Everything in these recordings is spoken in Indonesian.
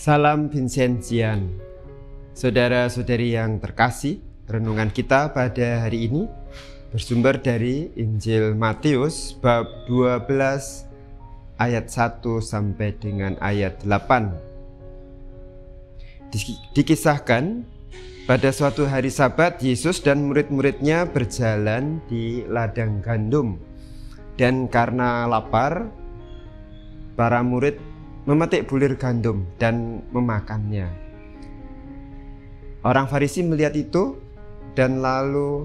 Salam Vincentian. Saudara-saudari yang terkasih, renungan kita pada hari ini bersumber dari Injil Matius bab 12 ayat 1 sampai dengan ayat 8. Dikisahkan pada suatu hari Sabat, Yesus dan murid-muridnya berjalan di ladang gandum. Dan karena lapar, para murid memetik bulir gandum dan memakannya. Orang Farisi melihat itu dan lalu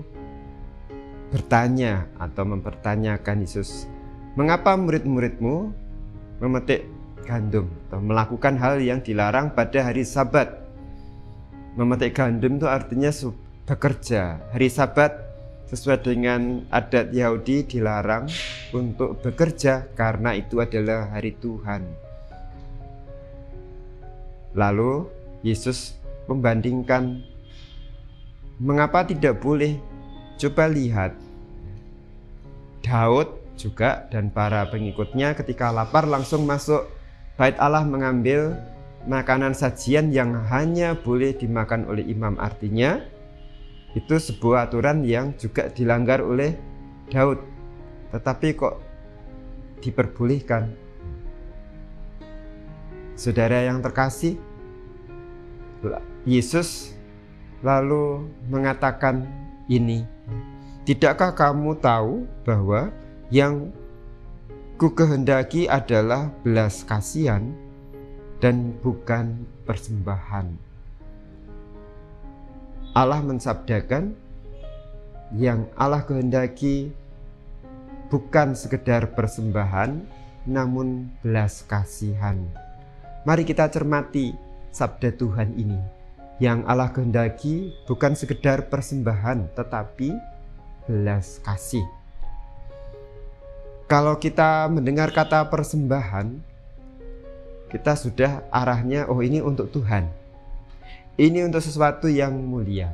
bertanya atau mempertanyakan Yesus, "Mengapa murid-muridmu memetik gandum atau melakukan hal yang dilarang pada hari Sabat?" Memetik gandum itu artinya bekerja. Hari Sabat sesuai dengan adat Yahudi dilarang untuk bekerja karena itu adalah hari Tuhan. Lalu Yesus membandingkan, mengapa tidak boleh? Coba lihat, Daud juga dan para pengikutnya ketika lapar langsung masuk bait Allah mengambil makanan sajian yang hanya boleh dimakan oleh imam. Artinya itu sebuah aturan yang juga dilanggar oleh Daud, tetapi kok diperbolehkan. Saudara yang terkasih, Yesus lalu mengatakan ini, "Tidakkah kamu tahu bahwa yang kukehendaki adalah belas kasihan dan bukan persembahan?" Allah mensabdakan yang Allah kehendaki bukan sekedar persembahan, namun belas kasihan. Mari kita cermati sabda Tuhan ini. Yang Allah kehendaki bukan sekedar persembahan, tetapi belas kasih. Kalau kita mendengar kata persembahan, kita sudah arahnya, oh ini untuk Tuhan. Ini untuk sesuatu yang mulia.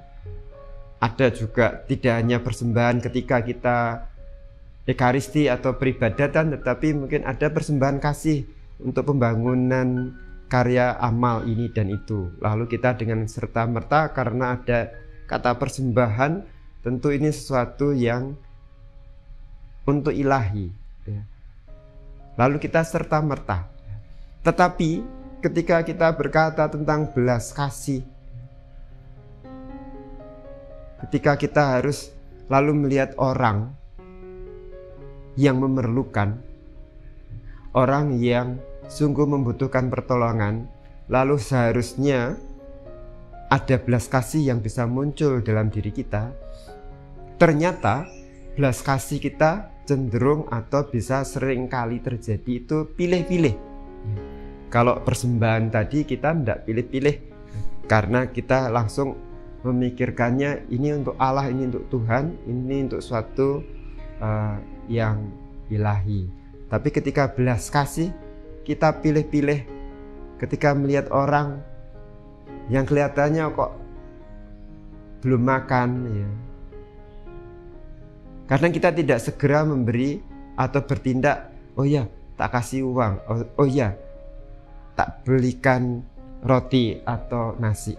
Ada juga tidak hanya persembahan ketika kita ekaristi atau peribadatan, tetapi mungkin ada persembahan kasih untuk pembangunan karya amal ini dan itu. Lalu kita dengan serta-merta karena ada kata persembahan, tentu ini sesuatu yang untuk ilahi. Lalu kita serta-merta. Tetapi ketika kita berkata tentang belas kasih, ketika kita harus lalu melihat orang yang memerlukan, orang yang sungguh membutuhkan pertolongan, lalu seharusnya ada belas kasih yang bisa muncul dalam diri kita. Ternyata belas kasih kita cenderung atau bisa sering kali terjadi itu pilih-pilih. Kalau persembahan tadi kita tidak pilih-pilih, karena kita langsung memikirkannya ini untuk Allah, ini untuk Tuhan, ini untuk suatu yang ilahi. Tapi ketika belas kasih, kita pilih-pilih. Ketika melihat orang yang kelihatannya kok belum makan, ya, kadang kita tidak segera memberi atau bertindak, oh ya tak kasih uang, oh ya tak belikan roti atau nasi.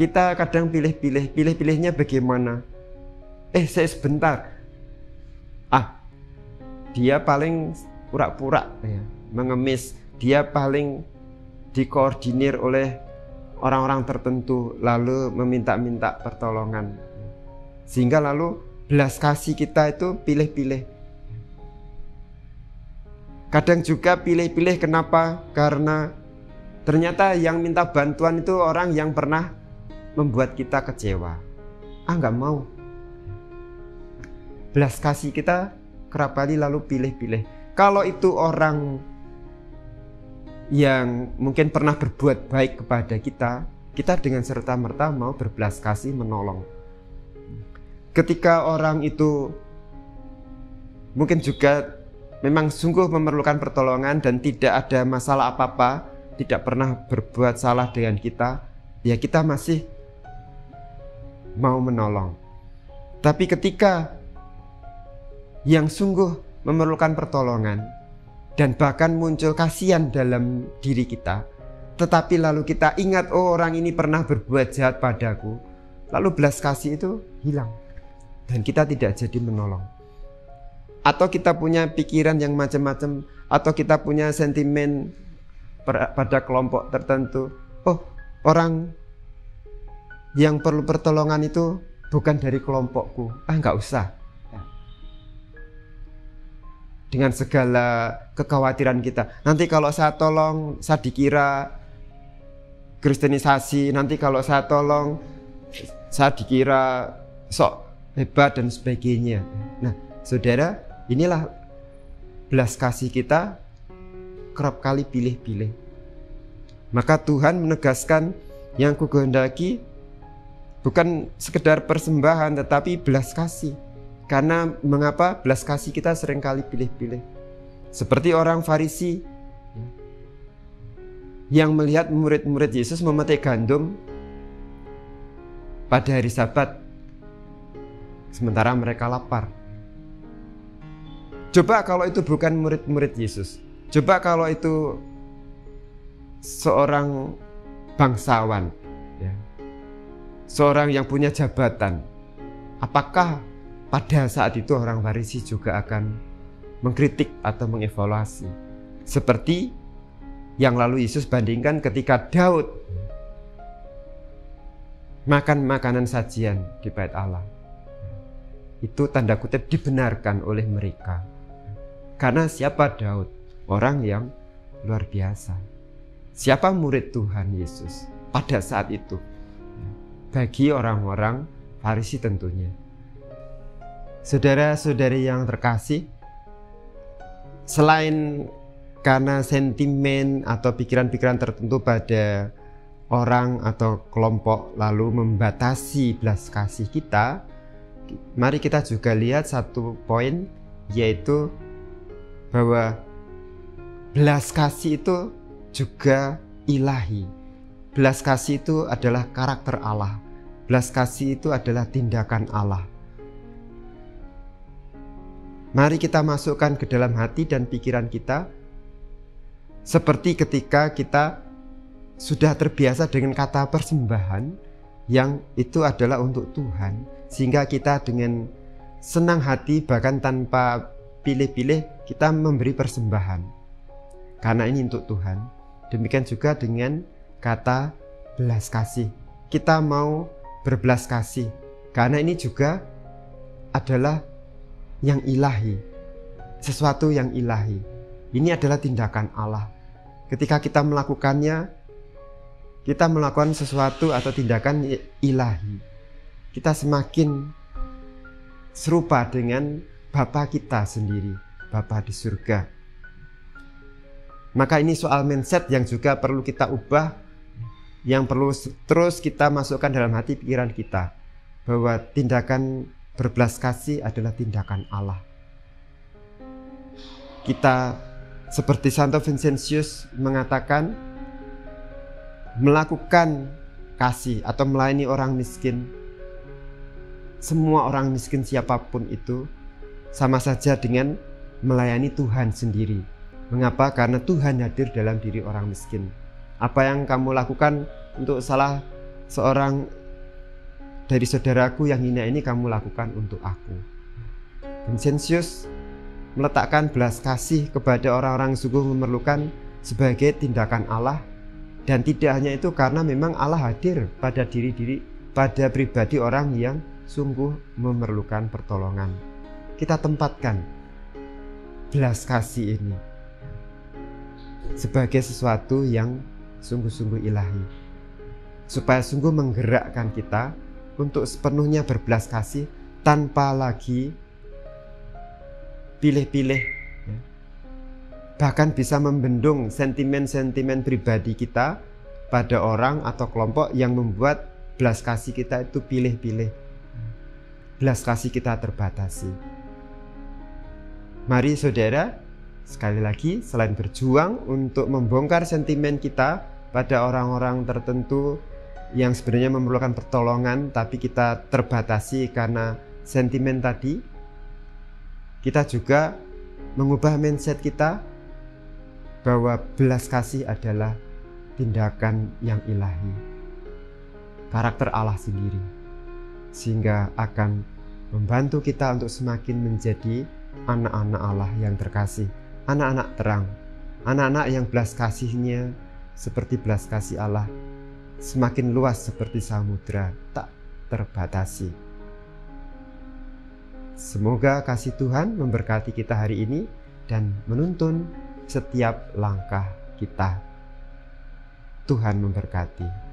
Kita kadang pilih-pilih. Pilih-pilihnya bagaimana? Saya sebentar. Dia paling pura-pura ya, mengemis. Dia paling dikoordinir oleh orang-orang tertentu, lalu meminta-minta pertolongan. Sehingga lalu belas kasih kita itu pilih-pilih. Kadang juga pilih-pilih, kenapa? Karena ternyata yang minta bantuan itu orang yang pernah membuat kita kecewa. Nggak mau. Belas kasih kita kerap kali lalu pilih-pilih. Kalau itu orang yang mungkin pernah berbuat baik kepada kita, kita dengan serta-merta mau berbelas kasih menolong. Ketika orang itu mungkin juga memang sungguh memerlukan pertolongan dan tidak ada masalah apa-apa, tidak pernah berbuat salah dengan kita, ya kita masih mau menolong. Tapi ketika yang sungguh memerlukan pertolongan, dan bahkan muncul kasihan dalam diri kita, tetapi lalu kita ingat, oh orang ini pernah berbuat jahat padaku, lalu belas kasih itu hilang dan kita tidak jadi menolong. Atau kita punya pikiran yang macam-macam, atau kita punya sentimen pada kelompok tertentu, oh orang yang perlu pertolongan itu bukan dari kelompokku, nggak usah. Dengan segala kekhawatiran kita, nanti kalau saya tolong saya dikira kristenisasi, nanti kalau saya tolong saya dikira sok hebat dan sebagainya. Nah saudara, inilah belas kasih kita kerap kali pilih-pilih. Maka Tuhan menegaskan, yang kukehendaki bukan sekedar persembahan tetapi belas kasih. Karena mengapa? Belas kasih kita seringkali pilih-pilih. Seperti orang Farisi yang melihat murid-murid Yesus memetik gandum pada hari Sabat, sementara mereka lapar. Coba kalau itu bukan murid-murid Yesus, coba kalau itu seorang bangsawan, seorang yang punya jabatan, apakah pada saat itu orang Farisi juga akan mengkritik atau mengevaluasi? Seperti yang lalu Yesus bandingkan ketika Daud makan makanan sajian di bait Allah. Itu tanda kutip dibenarkan oleh mereka. Karena siapa Daud? Orang yang luar biasa. Siapa murid Tuhan Yesus pada saat itu? Bagi orang-orang Farisi tentunya. Saudara-saudari yang terkasih, selain karena sentimen atau pikiran-pikiran tertentu pada orang atau kelompok lalu membatasi belas kasih kita, mari kita juga lihat satu poin, yaitu bahwa belas kasih itu juga ilahi. Belas kasih itu adalah karakter Allah. Belas kasih itu adalah tindakan Allah. Mari kita masukkan ke dalam hati dan pikiran kita, seperti ketika kita sudah terbiasa dengan kata persembahan, yang itu adalah untuk Tuhan, sehingga kita dengan senang hati bahkan tanpa pilih-pilih kita memberi persembahan karena ini untuk Tuhan. Demikian juga dengan kata belas kasih, kita mau berbelas kasih karena ini juga adalah yang ilahi, sesuatu yang ilahi. Ini adalah tindakan Allah. Ketika kita melakukannya, kita melakukan sesuatu atau tindakan ilahi. Kita semakin serupa dengan Bapa kita sendiri, Bapa di surga. Maka ini soal mindset yang juga perlu kita ubah, yang perlu terus kita masukkan dalam hati pikiran kita, bahwa tindakan berbelas kasih adalah tindakan Allah. Kita seperti Santo Vincentius mengatakan, melakukan kasih atau melayani orang miskin, semua orang miskin siapapun itu, sama saja dengan melayani Tuhan sendiri. Mengapa? Karena Tuhan hadir dalam diri orang miskin. Apa yang kamu lakukan untuk salah seorang dari saudaraku yang hina ini, kamu lakukan untuk aku. Vincentius meletakkan belas kasih kepada orang-orang yang sungguh memerlukan sebagai tindakan Allah, dan tidak hanya itu, karena memang Allah hadir pada pada pribadi orang yang sungguh memerlukan pertolongan. Kita tempatkan belas kasih ini sebagai sesuatu yang sungguh-sungguh ilahi, supaya sungguh menggerakkan kita untuk sepenuhnya berbelas kasih tanpa lagi pilih-pilih, bahkan bisa membendung sentimen-sentimen pribadi kita pada orang atau kelompok yang membuat belas kasih kita itu pilih-pilih, belas kasih kita terbatasi. Mari saudara, sekali lagi, selain berjuang untuk membongkar sentimen kita pada orang-orang tertentu yang sebenarnya memerlukan pertolongan, tapi kita terbatasi karena sentimen tadi, kita juga mengubah mindset kita bahwa belas kasih adalah tindakan yang ilahi, karakter Allah sendiri, sehingga akan membantu kita untuk semakin menjadi anak-anak Allah yang terkasih, anak-anak terang, anak-anak yang belas kasihnya seperti belas kasih Allah, semakin luas seperti samudra, tak terbatasi. Semoga kasih Tuhan memberkati kita hari ini dan menuntun setiap langkah kita. Tuhan memberkati.